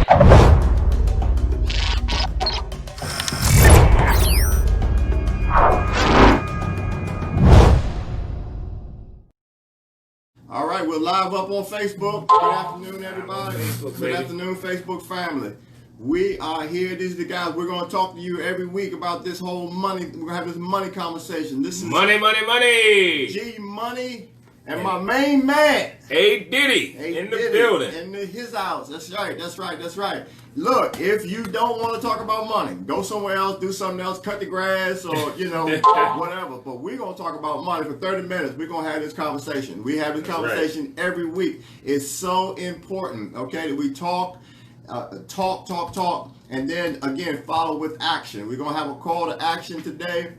All right, we're live up on Facebook. Good afternoon, everybody. Good afternoon, Facebook family. We are here. These are the guys. We're going to talk to you every week about this whole money. We're going to have this money conversation. This is Money. G Money and my main man, A Diddy, in the building. In his house. That's right. Look, if you don't want to talk about money, go somewhere else, do something else, cut the grass or, whatever. But we're going to talk about money for 30 minutes. We're going to have this conversation. We have this conversation every week. It's so important, okay, that we talk, and then, again, follow with action. We're going to have a call to action today,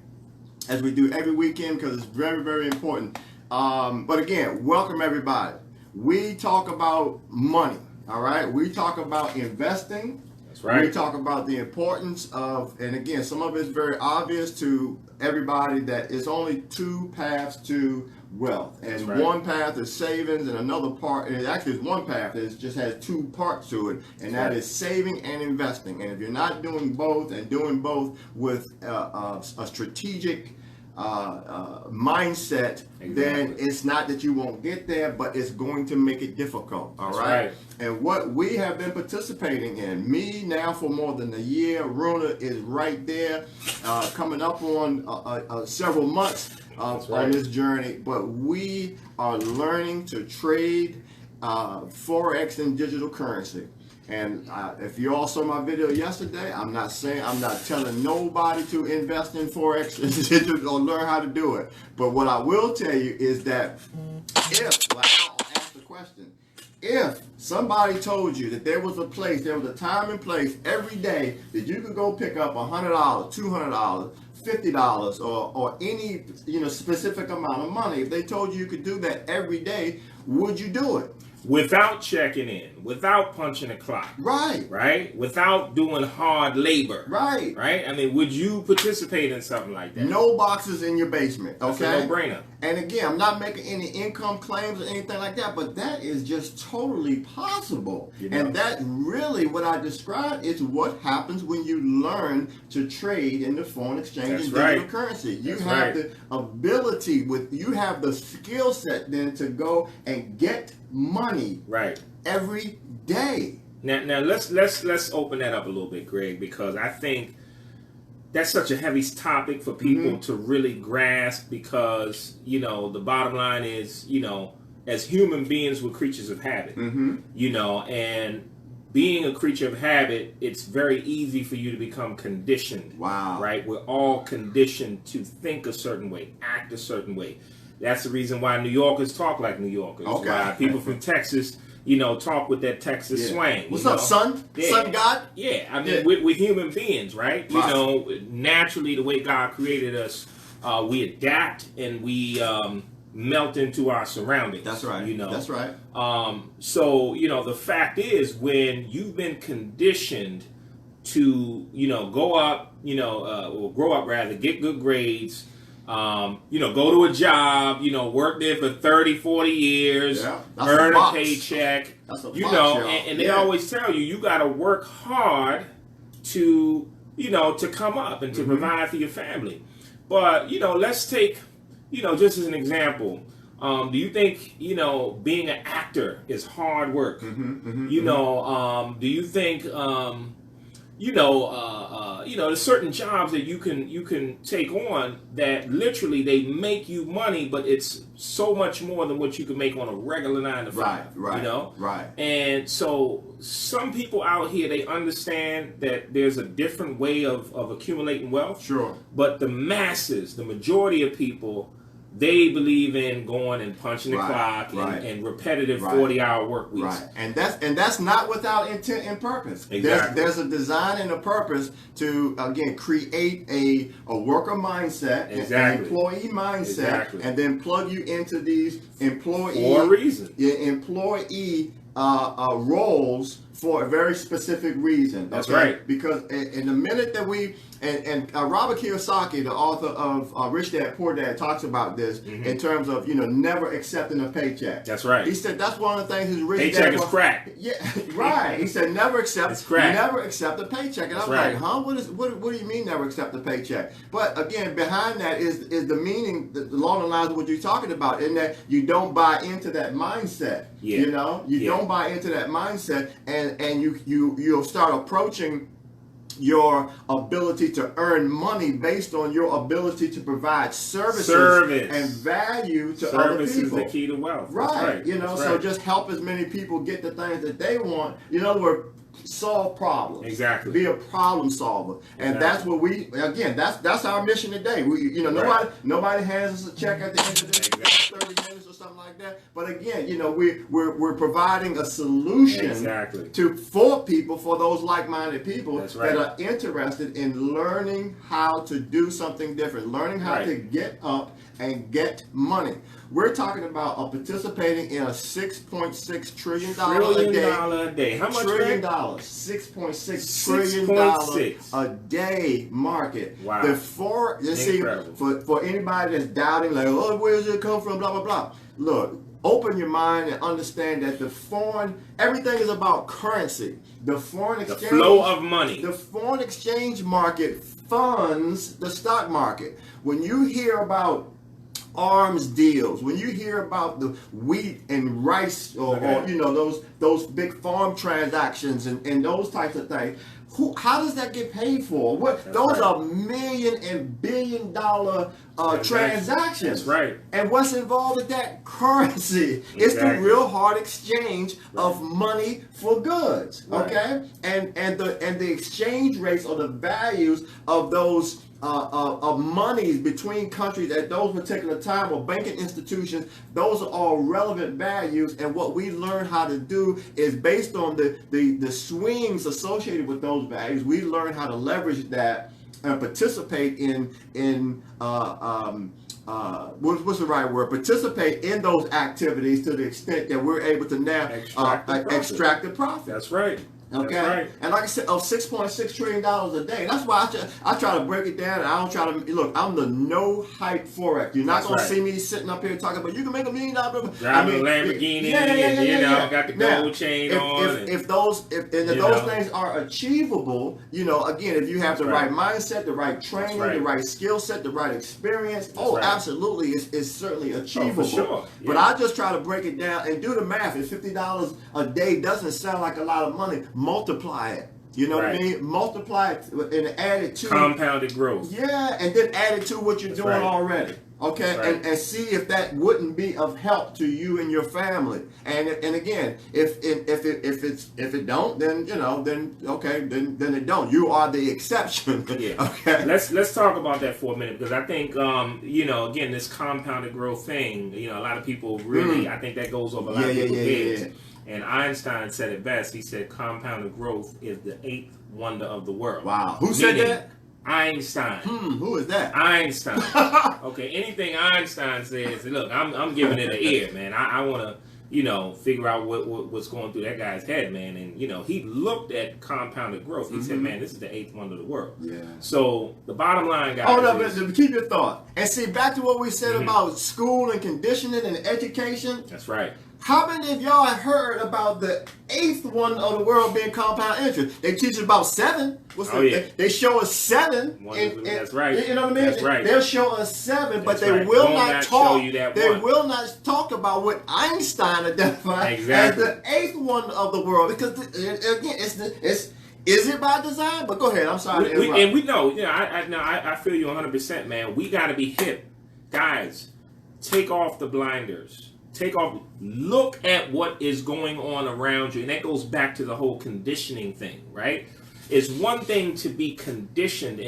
as we do every weekend, because it's very, very important. But again, welcome everybody. We talk about money, all right? We talk about investing. That's right. We talk about the importance of, and again, some of it's very obvious to everybody that it's only two paths to wealth. And one path is savings, and another part, and it actually is one path, it just has two parts to it, and that is saving and investing. And if you're not doing both and doing both with a strategic mindset, then it's not that you won't get there, but it's going to make it difficult. All right. And what we have been participating in, me now for more than a year, Runa is right there, coming up on several months on this journey, but we are learning to trade Forex and digital currency. And if you all saw my video yesterday, I'm not telling nobody to invest in Forex or learn how to do it. But what I will tell you is that I'll ask the question, if somebody told you that there was a time and place every day that you could go pick up $100, $200, $50 or any specific amount of money, if they told you could do that every day, would you do it? Without checking in, without punching a clock. Right? Without doing hard labor. Right? I mean, would you participate in something like that? No boxes in your basement, okay? That's a no-brainer. And again, I'm not making any income claims or anything like that, but that is just totally possible. And that really, what I described is what happens when you learn to trade in the foreign exchange and digital currency. You have the ability, you have the skill set then to go and get money every day. Now let's open that up a little bit, Greg, because I think that's such a heavy topic for people to really grasp, because the bottom line is, as human beings, we're creatures of habit. And being a creature of habit, it's very easy for you to become conditioned. Right? We're all conditioned to think a certain way, act a certain way. That's the reason why New Yorkers talk like New Yorkers. Why people from Texas, talk with that Texas swang. What's up, son? Son God? Yeah, I mean, we're human beings, right? Naturally, the way God created us, we adapt and we melt into our surroundings. That's right. That's right. So, the fact is, when you've been conditioned to, go up, or grow up rather, get good grades, go to a job, work there for 30, 40 years, earn a paycheck, and they always tell you got to work hard to, to come up and to provide for your family. But, let's take, just as an example, do you think, being an actor is hard work? Do you think, there's certain jobs that you can take on that literally they make you money, but it's so much more than what you can make on a regular 9 to 5. Right. And so some people out here, they understand that there's a different way of accumulating wealth. Sure. But the masses, the majority of people, they believe in going and punching the clock and repetitive 40-hour work weeks. And that's not without intent and purpose. Exactly. There's a design and a purpose to, again, create a worker mindset, an employee mindset, and then plug you into these employee for a reason. Employee roles for a very specific reason. That's okay? right. Because in the minute that we and Robert Kiyosaki, the author of Rich Dad Poor Dad, talks about this in terms of never accepting a paycheck. That's right. He said that's one of the things his rich paycheck dad is crack. Yeah, right. He said never accept a paycheck. And That's I'm like, huh? What do you mean never accept a paycheck? But again, behind that is the meaning along the lines of what you're talking about, in that you don't buy into that mindset. Yeah. You don't buy into that mindset, and you'll start approaching your ability to earn money based on your ability to provide services and value to other people. Service is the key to wealth. Right. So just help as many people get the things that they want. In other words, solve problems. Exactly. Be a problem solver. And that's what that's our mission today. Nobody hands us a check at the end of the day, 30 minutes or something like that. But again, we're providing a solution for people, for those like-minded people that are interested in learning how to do something different, learning how to get up and get money. We're talking about participating in a $6.6 trillion a day. How much? Trillion dollars. $6.6 trillion a day market. Wow. For anybody that's doubting, like, oh, where does it come from? Blah blah blah. Look, open your mind and understand that everything is about currency. The flow of money. The foreign exchange market funds the stock market. When you hear about arms deals, when you hear about the wheat and rice or those big farm transactions and those types of things, how does that get paid for? Those are million and billion dollar transactions. That's right. And what's involved in that? Currency. It's the real hard exchange of money for goods. Okay? And the exchange rates or the values of those of monies between countries at those particular time, or banking institutions, those are all relevant values. And what we learn how to do is, based on the swings associated with those values, we learn how to leverage that and participate what's the right word? Participate in those activities to the extent that we're able to now extract the profit. That's right. Okay, that's right. And like I said, of $6.6 trillion a day. That's why I try to break it down. And I don't try to look. I'm the no hype Forex. You're not going to see me sitting up here talking about you can make $1 million. Driving a Lamborghini, got the gold chain on. If those things are achievable, again, if you have the right mindset, the right training, the right skill set, the right experience, absolutely, it's certainly achievable. For sure. Yeah. But I just try to break it down and do the math. If $50 a day doesn't sound like a lot of money, multiply it. You know what I mean? Multiply it and add it to compounded growth. Yeah, and then add it to what you're doing already. Okay, and see if that wouldn't be of help to you and your family. And again, if it don't, then then it don't. You are the exception. Yeah. Okay. Let's talk about that for a minute, because I think again, this compounded growth thing. A lot of people really I think that goes over a lot of people's heads. Yeah. And Einstein said it best. He said compounded growth is the 8th wonder of the world. Wow. Who said that? Einstein. Who is that? Einstein. Okay, anything Einstein says, look, I'm giving it an ear, man. I want to, figure out what's going through that guy's head, man. And, he looked at compounded growth. He said, man, this is the 8th wonder of the world. Yeah. So the bottom line, guys. Hold up, but keep your thought. And see, back to what we said about school and conditioning and education. That's right. How many of y'all have heard about the 8th one of the world being compound interest? They teach us about 7. They show us 7. That's right. You know what I mean? That's right. They'll show us 7, but they will not talk. They will not talk about what Einstein identified as the 8th one of the world, because again, is it by design? But go ahead. I'm sorry. We know. I feel you 100%, man. We got to be hip, guys. Take off the blinders. Look at what is going on around you. And that goes back to the whole conditioning thing, right? It's one thing to be conditioned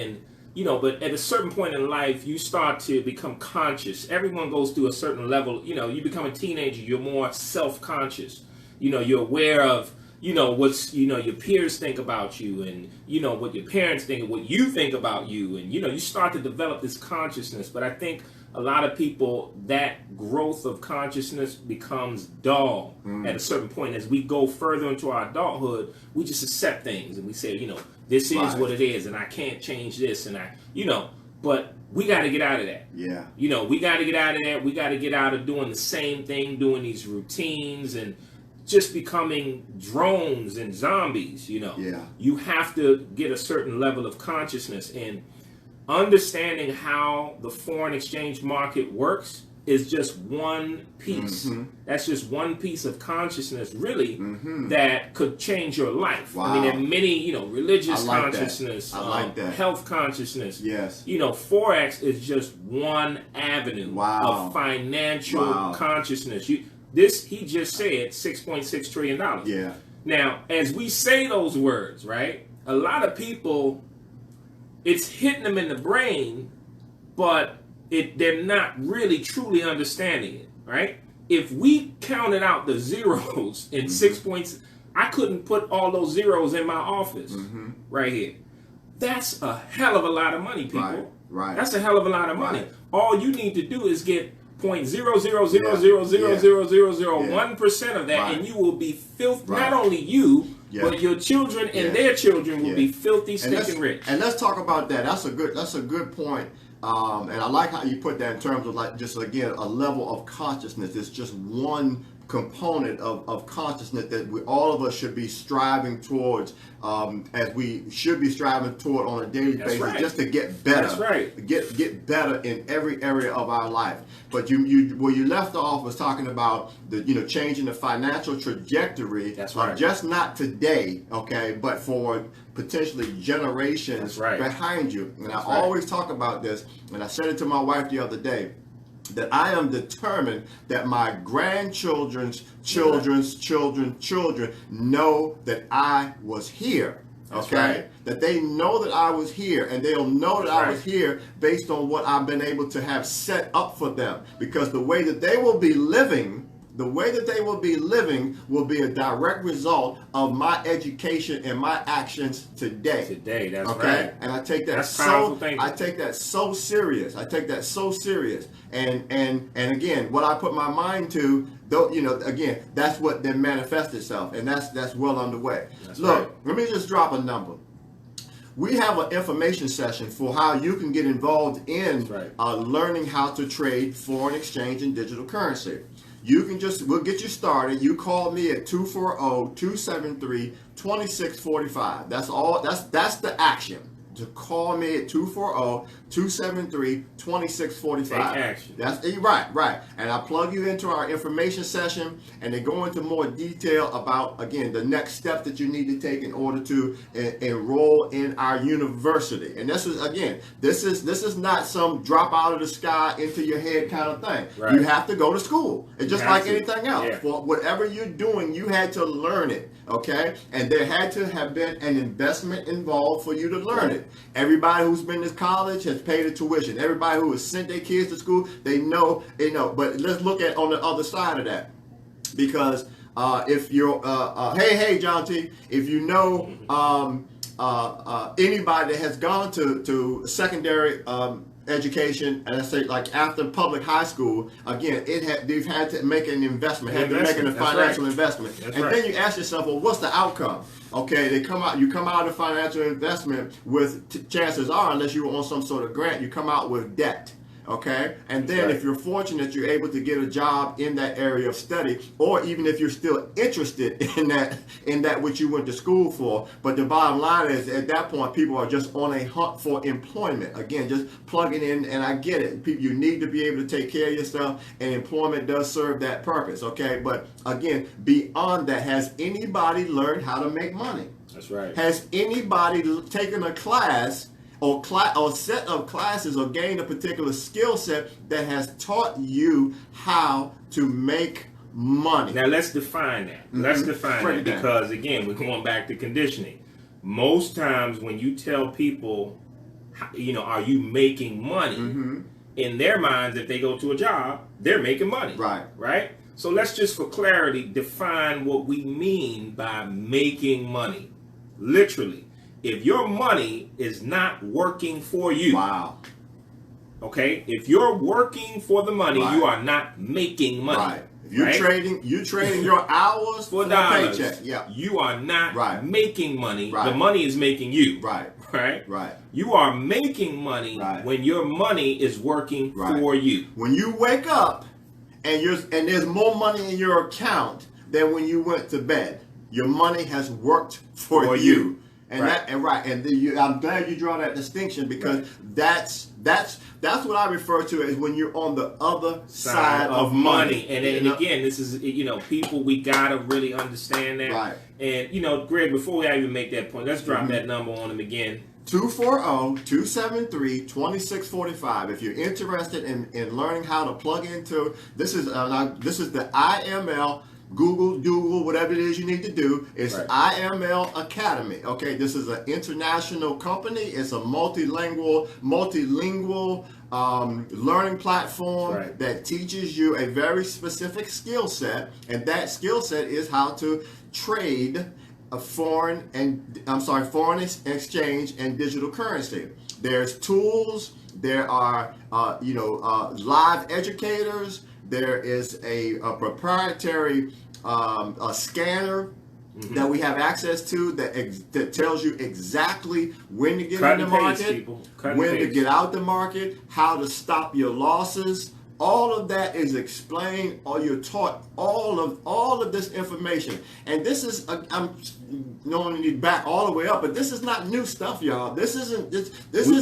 but at a certain point in life, you start to become conscious. Everyone goes through a certain level. You become a teenager, you're more self-conscious. You're aware of, what's your peers think about you, and what your parents think and what you think about you, and you start to develop this consciousness. But I think a lot of people, that growth of consciousness becomes dull at a certain point. As we go further into our adulthood, we just accept things and we say, this is what it is, and I can't change this, and but we got to get out of that. Yeah. We got to get out of that. We got to get out of doing the same thing, doing these routines, and just becoming drones and zombies. Yeah. You have to get a certain level of consciousness, and understanding how the foreign exchange market works is just one piece. That's just one piece of consciousness, really, that could change your life. Wow. I mean, there are many, religious consciousness, health consciousness. Yes. Forex is just one avenue of financial consciousness. He just said $6.6 trillion. Yeah. Now, as we say those words, right, a lot of people, it's hitting them in the brain, but they're not really truly understanding it, right? If we counted out the zeros in 6 points, I couldn't put all those zeros in my office right here. That's a hell of a lot of money, people. Right. That's a hell of a lot of money. Right. All you need to do is get 0.0000001% of that, and you will be filthy. Not only you, but your children and their children will be filthy, stinking rich. And let's talk about that. That's a good point. And I like how you put that in terms of like just again a level of consciousness. It's just one component of consciousness that all of us should be striving towards, as we should be striving toward on a daily basis, just to get better. That's right. Get better in every area of our life. But where you left off was talking about the changing the financial trajectory. That's right. Just not today, okay, but for potentially generations behind you. And I always talk about this, and I said it to my wife the other day, that I am determined that my grandchildren's children's children know that I was here. Okay? That they know that I was here, and they'll know that I was here based on what I've been able to have set up for them. Because the way that they will be living will be a direct result of my education and my actions today. That's okay? And I take that so serious. And again, what I put my mind to, though, again, that's what then manifests itself, and that's well underway. Look, let me just drop a number. We have an information session for how you can get involved in learning how to trade foreign exchange and digital currency. We'll get you started. You call me at 240-273-2645. That's all. That's the action. To call me at 240-273-2645. Take action. That's right. And I plug you into our information session, and they go into more detail about, again, the next step that you need to take in order to enroll in our university. And this is not some drop out of the sky into your head kind of thing. Right. You have to go to school. It's just like anything else. Yeah. For whatever you're doing, you had to learn it. Okay? And there had to have been an investment involved for you to learn it. Everybody who's been to college has paid a tuition. Everybody who has sent their kids to school, they know. But let's look at on the other side of that, because if you're, hey, John T, if you know anybody that has gone to secondary education, and I say like after public high school, again, they've had to make an investment, had to make a financial investment. Then you ask yourself, well, what's the outcome? Okay, you come out of financial investment with, chances are, unless you were on some sort of grant, you come out with debt. Okay, and then if you're fortunate, you're able to get a job in that area of study, or even if you're still interested in that which you went to school for. But the bottom line is, at that point, people are just on a hunt for employment. Again, just plugging in, and I get it. You need to be able to take care of yourself, and employment does serve that purpose. Okay, but again, beyond that, has anybody learned how to make money? That's right. Has anybody taken a class or set of classes or gained a particular skill set that has taught you how to make money? Now let's define that. Let's define that, because again, we're going back to conditioning. Most times when you tell people, are you making money? In their minds, if they go to a job, they're making money. Right. So let's just, for clarity, define what we mean by making money. Literally, if your money is not working for you, wow. Okay, if you're working for the money, Right. you are not making money. Right. If you're trading your hours for a dollars. paycheck. Yeah. You are not Right. making money. Right. The money is making you. Right. Right. Right. You are making money Right. when your money is working Right. for you. When you wake up and there's more money in your account than when you went to bed, your money has worked for you. And Right. I'm glad you draw that distinction, because that's what I refer to as when you're on the other side of money. And again, this is, people, we gotta really understand that. Right. And Greg, before we even make that point, let's drop that number on them again. 240-273-2645. If you're interested in learning how to plug into this is the IML. Google, whatever it is you need to do. It's Right. IML Academy. Okay, this is an international company. It's a multilingual learning platform Right. that teaches you a very specific skill set, and that skill set is how to trade a foreign exchange and digital currency. There's tools. There are live educators. There is a proprietary scanner that we have access to that tells you exactly when to get in the market, when to get out the market, how to stop your losses. All of that is explained, or you're taught all of this information. And this is, I'm knowing you back all the way up, but this is not new stuff, y'all. This isn't.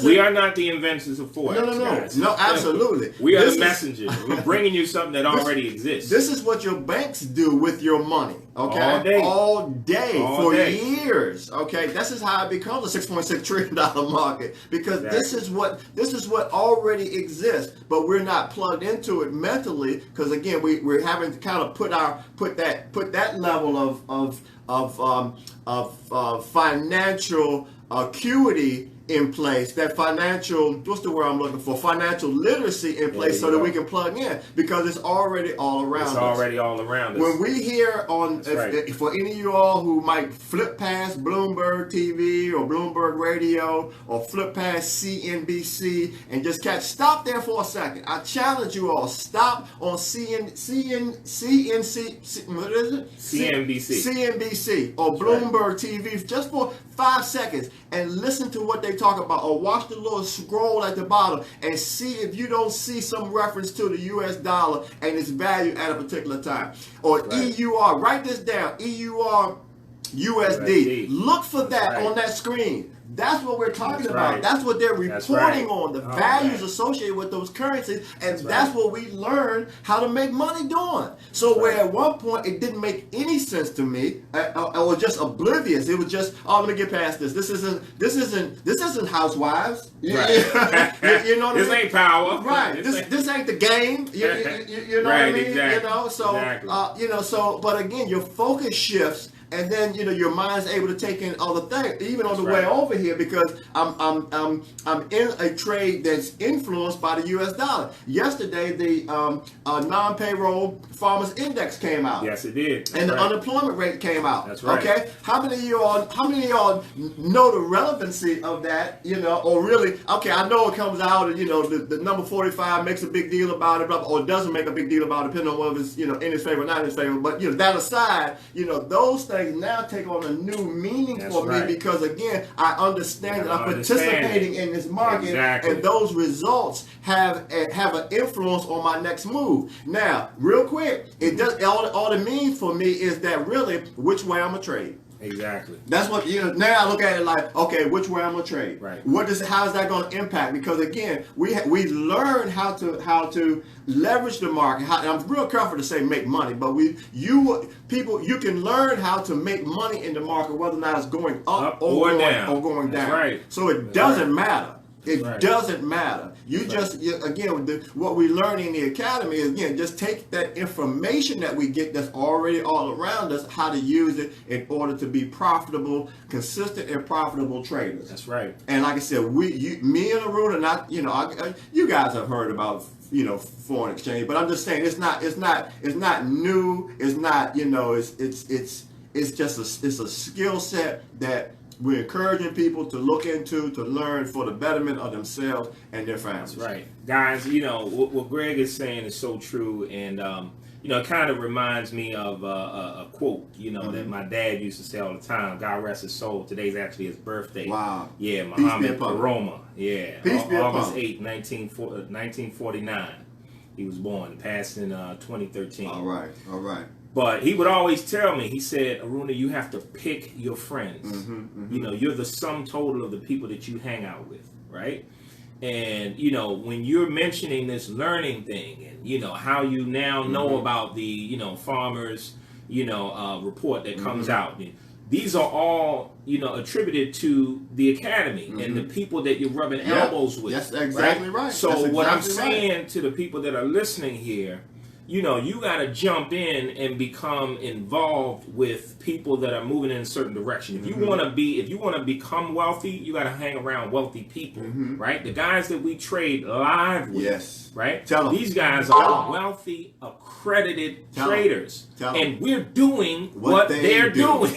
We are not the inventors of Forex. No, absolutely. We are the messengers. We're bringing you something that already exists. This is what your banks do with your money. Okay, all day for years. Okay, this is how it becomes a $6.6 trillion market, because this is what already exists, but we're not plugged into it mentally, because again we're having to kind of put that level of financial acuity in place, that financial, what's the word I'm looking for? Financial literacy in place, so that we can plug in, because it's already all around us. It's already all around us. When we hear for any of you all who might flip past Bloomberg TV or Bloomberg Radio or flip past CNBC and just stop there for a second. I challenge you all, stop on CNBC or Bloomberg TV just for 5 seconds and listen to what they talk about, or watch the little scroll at the bottom and see if you don't see some reference to the US dollar and its value at a particular time. Or EUR, write this down, EUR USD. Look for that on that screen. That's what we're talking about. That's what they're reporting on, the values associated with those currencies, and that's what we learn how to make money doing. So where at one point it didn't make any sense to me, I was just oblivious. It was just, let me get past this. This isn't Housewives. Right. You know what I mean? This ain't Power. Right. This ain't the game. You know what I mean? Exactly. But again, your focus shifts. And then your mind's able to take in other things, even on the way over here, because I'm in a trade that's influenced by the U.S. dollar. Yesterday, the non-payroll farmers index came out. Yes, it did. And the unemployment rate came out. That's right. Okay, how many of y'all know the relevancy of that? Or really? Okay, I know it comes out, and the number 45 makes a big deal about it, or doesn't make a big deal about it, depending on whether it's in his favor or not in his favor. But that aside, those things now take on a new meaning for me, because again, I understand that I'm participating in this market, and those results have an influence on my next move. Now, real quick, it does all it means for me is that really which way I'm gonna trade. Exactly. That's what now I look at it like, okay, which way I'm gonna trade. Right. How is that gonna impact? Because again, we learn how to leverage the market. And I'm real careful to say make money, but you can learn how to make money in the market, whether or not it's going up or going down. Right. So it doesn't matter. It doesn't matter. What we learn in the academy is, again, just take that information that we get that's already all around us, how to use it in order to be profitable, consistent and profitable traders. That's right. And like I said, me and Aruna, you guys have heard about foreign exchange. But I'm just saying it's not new. It's not, it's just it's a skill set that we're encouraging people to look into, to learn for the betterment of themselves and their families. That's right, guys. What Greg is saying is so true, and it kind of reminds me of a quote, that my dad used to say all the time. God rest his soul. Today's actually his birthday. Wow. Yeah, Muhammad Aroma. Yeah, Peace be upon August 8, 1949. He was born. Passed in 2013. All right. But he would always tell me, he said, Aruna, you have to pick your friends. You're the sum total of the people that you hang out with, right? And, when you're mentioning this learning thing and, how you now know about the, farmers, report that comes out. These are all, attributed to the academy and the people that you're rubbing elbows with. That's exactly right. So what I'm saying to the people that are listening here, you got to jump in and become involved with people that are moving in a certain direction. If you want to become wealthy, you got to hang around wealthy people, right? The guys that we trade live with, right? These guys are wealthy, accredited traders, and we're doing what they're doing.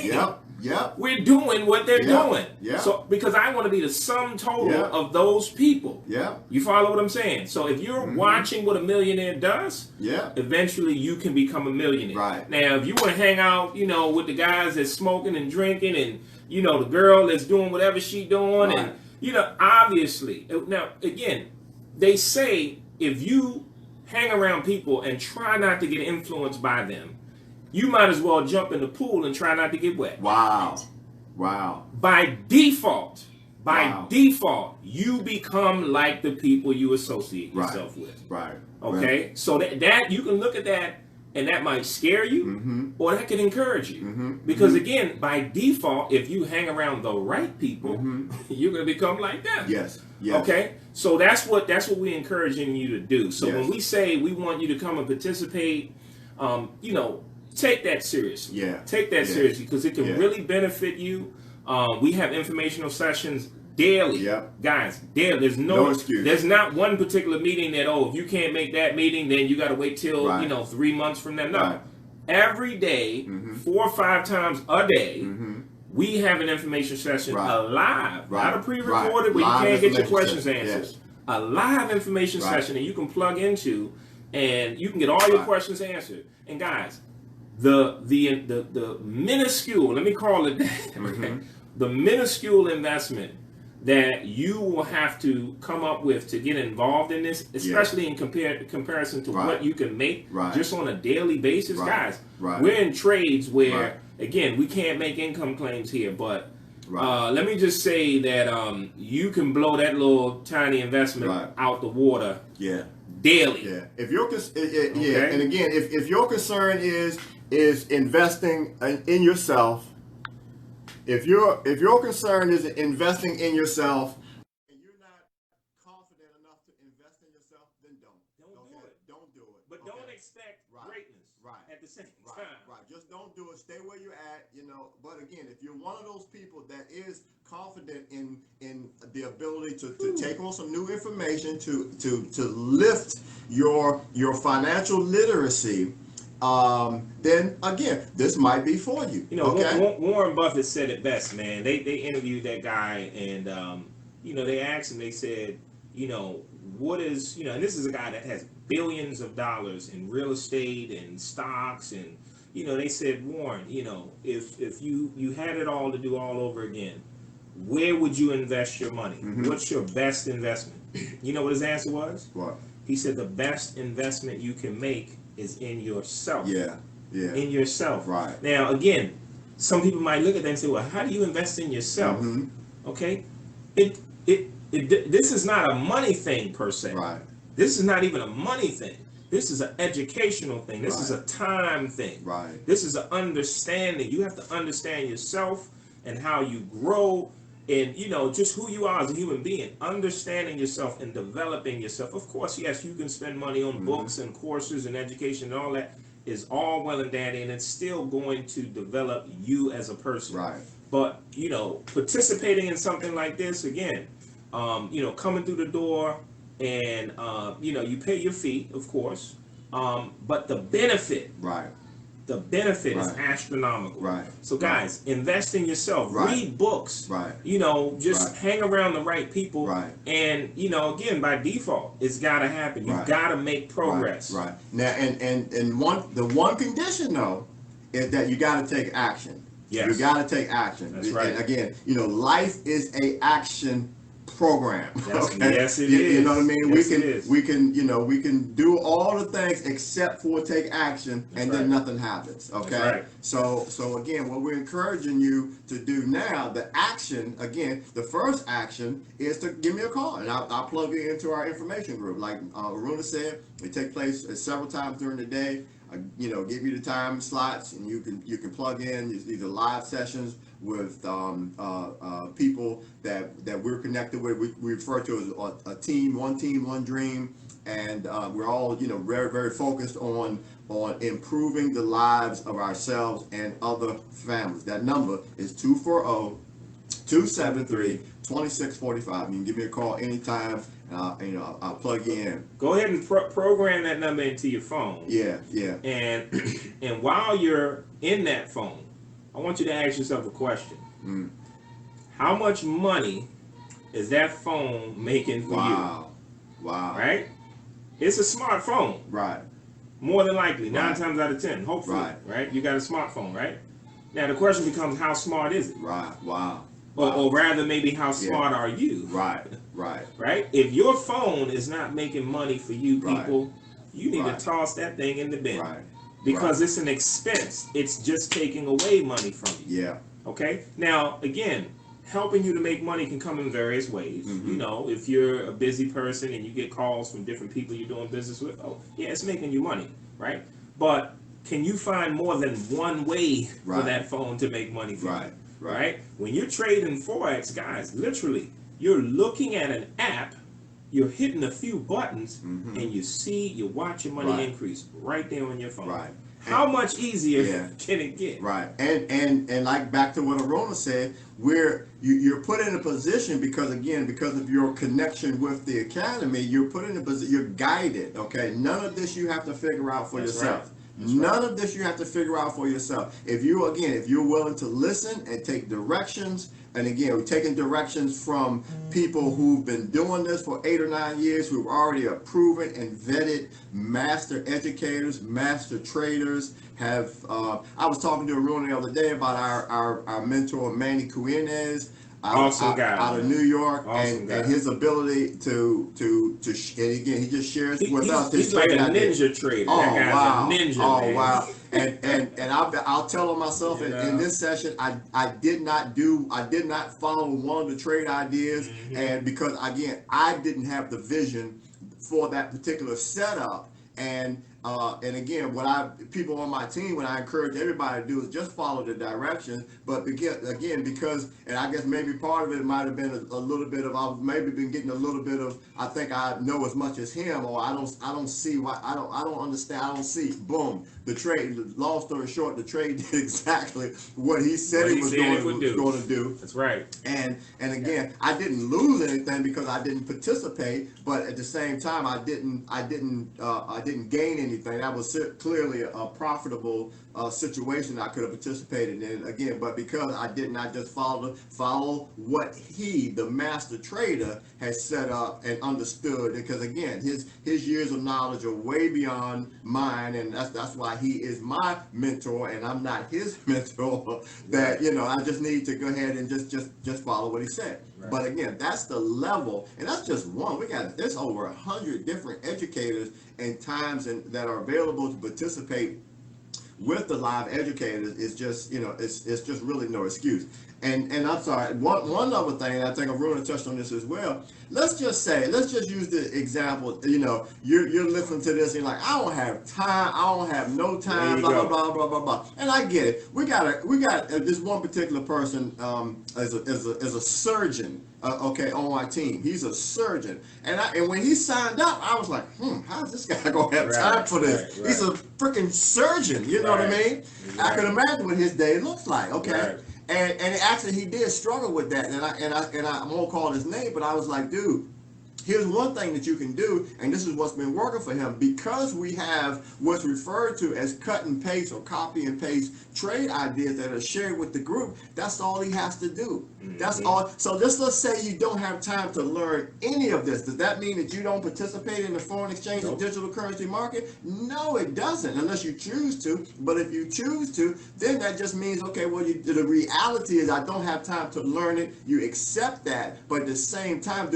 Yep. We're doing what they're doing. Yeah. So because I want to be the sum total of those people. Yeah. You follow what I'm saying? So if you're watching what a millionaire does, eventually you can become a millionaire. Right. Now, if you want to hang out, with the guys that's smoking and drinking and, the girl that's doing whatever she doing and, obviously. Now, again, they say if you hang around people and try not to get influenced by them, you might as well jump in the pool and try not to get wet. Wow. By default, you become like the people you associate yourself with. Right. Okay? So that you can look at that and that might scare you or that can encourage you. Because again, by default, if you hang around the right people, you're going to become like them. Yes. Okay? So that's what we're encouraging you to do. So when we say we want you to come and participate, take that seriously. Take that seriously because it can really benefit you. We have informational sessions daily. Guys, daily. There's no excuse. There's not one particular meeting that, if you can't make that meeting, then you got to wait till, 3 months from now. No. Every day, 4 or 5 times a day, we have an information session alive. Not a pre-recorded where you can't get your questions answered. A live information session that you can plug into and you can get all your questions answered. And guys, the minuscule, let me call it that, the minuscule investment that you will have to come up with to get involved in this, especially in comparison to what you can make just on a daily basis. Guys, we're in trades where, again, we can't make income claims here, but let me just say that you can blow that little tiny investment out the water daily. If you're and again, if your concern is investing in yourself, if your concern is investing in yourself and you're not confident enough to invest in yourself, then don't do it. But don't expect greatness at the same time. Just don't do it. Stay where you're at, But again, if you're one of those people that is confident in the ability to take on some new information to lift your financial literacy, then again, this might be for you. Warren Buffett said it best, man. They interviewed that guy and they asked him, they said, what is, and this is a guy that has billions of dollars in real estate and stocks and they said, Warren, if you had it all to do all over again, where would you invest your money? What's your best investment? You know what his answer was? What? He said the best investment you can make is in yourself. In yourself. Right. Now, again, some people might look at that and say, well, how do you invest in yourself? Okay. This is not a money thing per se. Right. This is not even a money thing. This is an educational thing. This is a time thing. Right. This is an understanding. You have to understand yourself and how you grow and, just who you are as a human being. Understanding yourself and developing yourself. Of course, yes, you can spend money on books and courses and education and all that is all well and dandy, and it's still going to develop you as a person. Right. But, participating in something like this, again, coming through the door, and you pay your fee, of course, but the benefit, Right. the benefit is Right. astronomical. Right. So guys, invest in yourself. Right. Read books. Right. Just Right. hang around the right people. Right. And again, by default, it's got to happen. You've Right. got to make progress. Right. Now, and the one condition though is that you got to take action. Yes. You got to take action. That's right. And again, life is a action program. Okay? Yes, it you, is. You know what I mean? Yes, it is. we can do all the things except for take action, and then nothing happens. Okay. That's right. So again, what we're encouraging you to do now, the action, again, the first action is to give me a call, and I'll plug you into our information group. Like Aruna said, it takes place several times during the day. Give you the time slots, and you can plug in. These are live sessions with people that we're connected with. We refer to as a team, one dream, and we're all very, very focused on improving the lives of ourselves and other families. That number is 240-273-2645. You can give me a call anytime, and I'll plug you in. Go ahead and program that number into your phone. Yeah. And while you're in that phone, I want you to ask yourself a question. How much money is that phone making for you? Wow. Right? It's a smartphone. Right. More than likely, 9 times out of 10, hopefully. Right? You got a smartphone, right? Now the question becomes, how smart is it? Right. Wow. Or rather, maybe how smart are you? Right. Right? If your phone is not making money for you people, you need to toss that thing in the bin. Right. Because it's an expense. It's just taking away money from you. Yeah. Okay? Now, again, helping you to make money can come in various ways. If you're a busy person and you get calls from different people you're doing business with, it's making you money, right? But can you find more than one way for that phone to make money for you? Right? When you're trading Forex, guys, literally, you're looking at an app, you're hitting a few buttons, and you watch your money increase right there on your phone. Right. How much easier can it get? Right. And like back to what Aruna said, you're put in a position because of your connection with the academy, you're put in a position, you're guided. Okay. None of this you have to figure out for yourself. None of this you have to figure out for yourself. If you're willing to listen and take directions, and again, we're taking directions from people who've been doing this for 8 or 9 years, who've already proven and vetted master educators, master traders. I was talking to Aruna the other day about our mentor Manny Cuinez. Awesome guy, out of New York, awesome and his ability to and again, he just shares with us. He's like a ninja trader. That guy's a ninja. Man. Wow! And I'll tell on myself in this session, I did not follow one of the trade ideas, and because again, I didn't have the vision for that particular setup, and again, people on my team, what I encourage everybody to do is just follow the directions. But because, and I guess maybe part of it might have been a little bit of, I've maybe been getting a little bit of, I think I know as much as him, or I don't see why, I don't understand, I don't see, boom, the trade, long story short, the trade did exactly what he said he was going to do. That's right. And again, I didn't lose anything because I didn't participate, but at the same time, I didn't gain anything. That was clearly a profitable situation I could have participated in again, but because I did not just follow what he, the master trader, has set up and understood, because again, his years of knowledge are way beyond mine, and that's why he is my mentor and I'm not his mentor. That I just need to go ahead and just follow what he said. Right. But again, that's the level, and that's just one. There's over 100 different educators and times that are available to participate with the live educators. Is just it's just really no excuse. And I'm sorry, one other thing, I think Aruna touched on this as well. Let's just use the example, you're listening to this and you're like, I don't have time, I don't have no time, blah, blah, blah, blah, blah. And I get it. We got this one particular person as a surgeon, on my team. He's a surgeon. And when he signed up, I was like, how's this guy going to have time for this? Right. He's a freaking surgeon, you know what I mean? Right. I can imagine what his day looks like, okay? Right. And actually, he did struggle with that, and I won't call his name, but I was like, dude, Here's one thing that you can do, and this is what's been working for him. Because we have what's referred to as cut and paste or copy and paste trade ideas that are shared with the group, that's all he has to do. That's all. So let's say you don't have time to learn any of this. Does that mean that you don't participate in the foreign exchange and digital currency market? No, it doesn't, unless you choose to. But if you choose to, then that just means, okay, well, the reality is I don't have time to learn it. You accept that, but at the same time,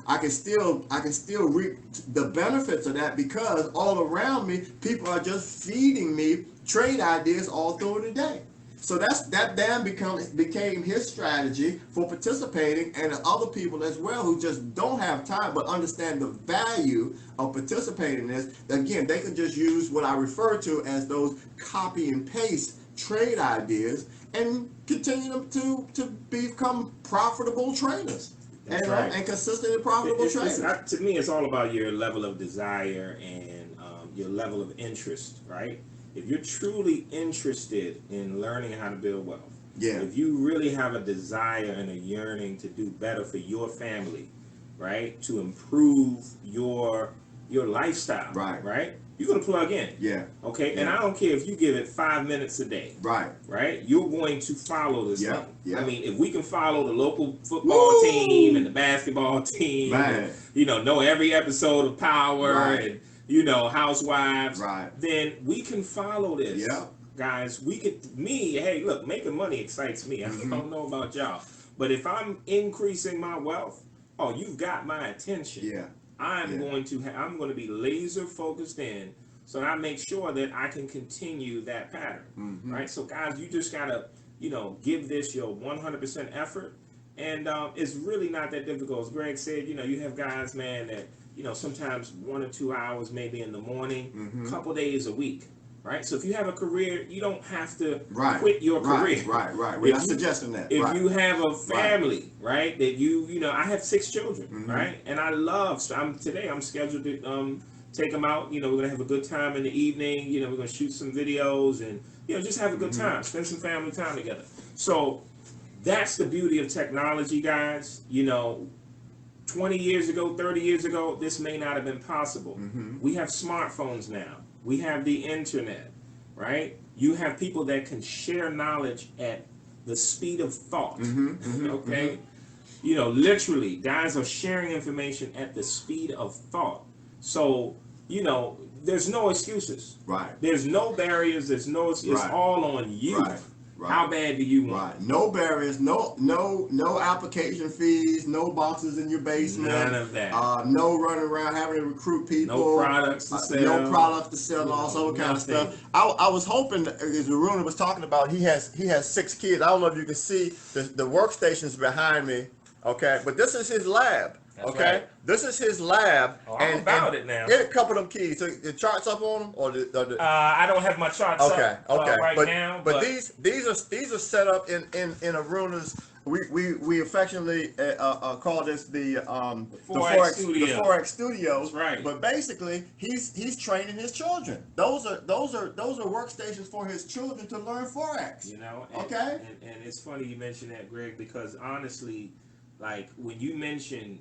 I can still reap the benefits of that, because all around me, people are just feeding me trade ideas all through the day. So that then became his strategy for participating, and other people as well who just don't have time but understand the value of participating in this. Again, they can just use what I refer to as those copy and paste trade ideas and continue them to become profitable traders. And consistently profitable traders. To me, it's all about your level of desire and your level of interest, right? If you're truly interested in learning how to build wealth, if you really have a desire and a yearning to do better for your family, right, to improve your lifestyle, right, you're going to plug in. Okay? And I don't care if you give it 5 minutes a day. Right? You're going to follow this thing. I mean, if we can follow the local football team and the basketball team, and, know every episode of Power and, Housewives, then we can follow this. Guys, hey, look, making money excites me. I don't know about y'all. But if I'm increasing my wealth, you've got my attention. I'm going to be laser focused in, so that I make sure that I can continue that pattern, right? So guys, you just gotta, give this your 100% effort, and it's really not that difficult. As Greg said, you have guys, man, that sometimes 1 or 2 hours maybe in the morning, a couple days a week. Right, so if you have a career, you don't have to quit your career. We're not suggesting that. If you have a family, right, that I have 6 children, right, and I love. So today I'm scheduled to take them out. We're gonna have a good time in the evening. We're gonna shoot some videos and just have a good time, spend some family time together. So that's the beauty of technology, guys. 20 years ago, 30 years ago, this may not have been possible. We have smartphones now. We have the internet, right? You have people that can share knowledge at the speed of thought, okay? Literally, guys are sharing information at the speed of thought. So, there's no excuses. There's no barriers. It's all on you. How bad do you want? No barriers, no application fees, no boxes in your basement. None of that. No running around having to recruit people. No products to sell. No products to sell, all sort of kind of stuff. I was hoping, as Aruna was talking about, he has 6 kids. I don't know if you can see the workstations behind me. Okay, but this is his lab. That's right. This is his lab. I'm about it now. Get a couple of them keys. So the charts up on them, or I don't have my charts up right now. But these are set up in Aruna's. We affectionately call this the Forex Studios. Right. But basically, he's training his children. Those are workstations for his children to learn Forex. And it's funny you mention that, Greg, because honestly, like when you mention,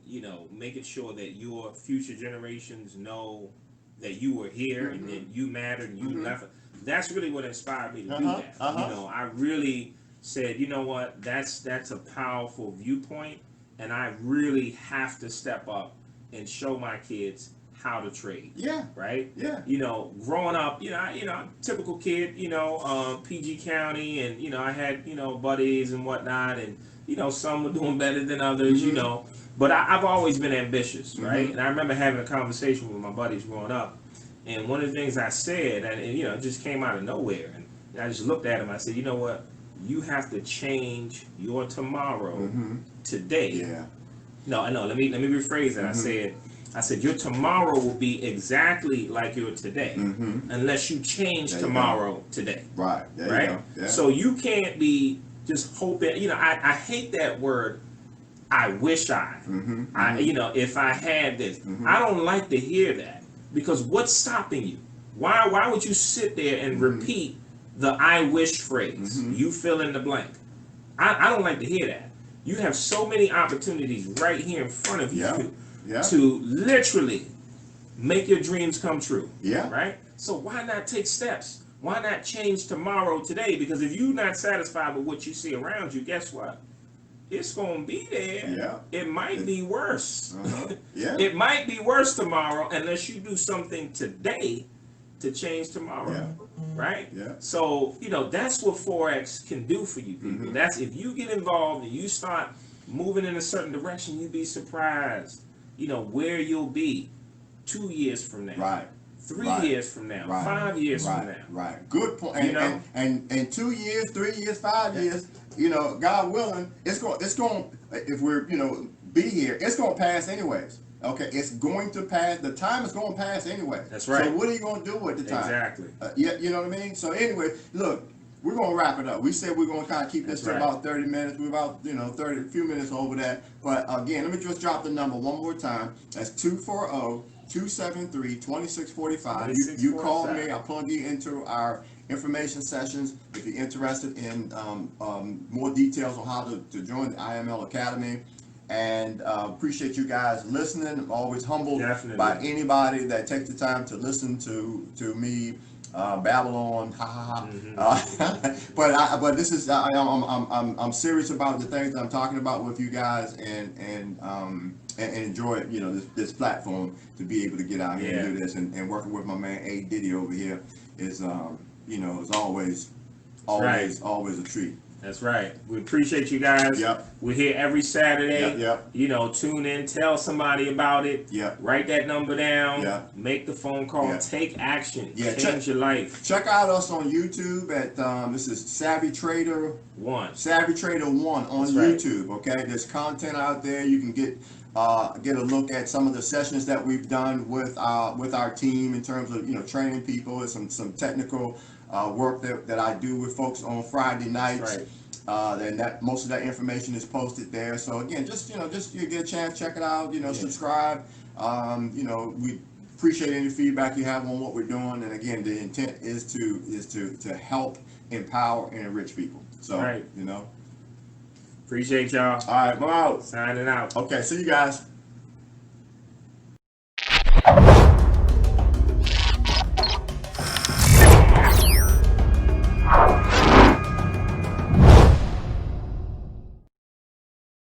making sure that your future generations know that you were here and that you mattered and you left, that's really what inspired me to do that. I really said, you know what, that's a powerful viewpoint, and I really have to step up and show my kids how to trade. Right? Growing up, I'm a typical kid, PG County, and I had, buddies and whatnot, and some were doing better than others, but I've always been ambitious, right? And I remember having a conversation with my buddies growing up, and one of the things I said, and it just came out of nowhere, and I just looked at him. I said, you know what? You have to change your tomorrow today. No. Let me rephrase that. I said your tomorrow will be exactly like your today, unless you change tomorrow today. Right. Right. You go. So you can't be just hoping. I hate that word. I wish I. If I had this, I don't like to hear that, because what's stopping you? Why would you sit there and repeat the I wish phrase? You fill in the blank. I don't like to hear that. You have so many opportunities right here in front of you to literally make your dreams come true. Yeah. Right? So why not take steps? Why not change tomorrow today? Because if you're not satisfied with what you see around you, guess what? It's going to be there. Yeah. It might be worse. Yeah. It might be worse tomorrow unless you do something today to change tomorrow. Yeah. Right? Yeah. So, that's what Forex can do for you people. That's if you get involved and you start moving in a certain direction, you'd be surprised, where you'll be 2 years from now. Right. 3 years from now, Right. 5 years from now. Right. Good point. And 2 years, 3 years, 5 years, God willing, it's going if we're, be here, it's going to pass anyways. Okay, it's going to pass. The time is going to pass anyway. That's right. So what are you going to do with the time? Exactly. You know what I mean? So anyway, look, we're going to wrap it up. We said we're going to kind of keep this to about 30 minutes. We're about, 30, a few minutes over that. But again, let me just drop the number one more time. That's 240-273-2645. You call me. I'll plug you into our information sessions if you're interested in more details on how to join the IML Academy. And appreciate you guys listening. I'm always humbled by anybody that takes the time to listen to me babble on. But this is I'm serious about the things that I'm talking about with you guys, and enjoy this platform to be able to get out here and do this, and working with my man A Diddy over here is is always a treat. That's right. We appreciate you guys. Yep. We're here every Saturday. Yep. Tune in, tell somebody about it. Yep. Write that number down. Yep. Make the phone call. Yep. Take action. Yeah. Change your life. Check out us on YouTube at this is Savvy Trader 1 on YouTube. Okay, there's content out there. You can get a look at some of the sessions that we've done with our team in terms of training people, and some technical work that I do with folks on Friday nights. Right. And that most of that information is posted there. So again, just you get a chance, check it out. Subscribe. We appreciate any feedback you have on what we're doing. And again, the intent is to help, empower, and enrich people. So Appreciate y'all. All right, I'm out. Signing out. Okay, see you guys.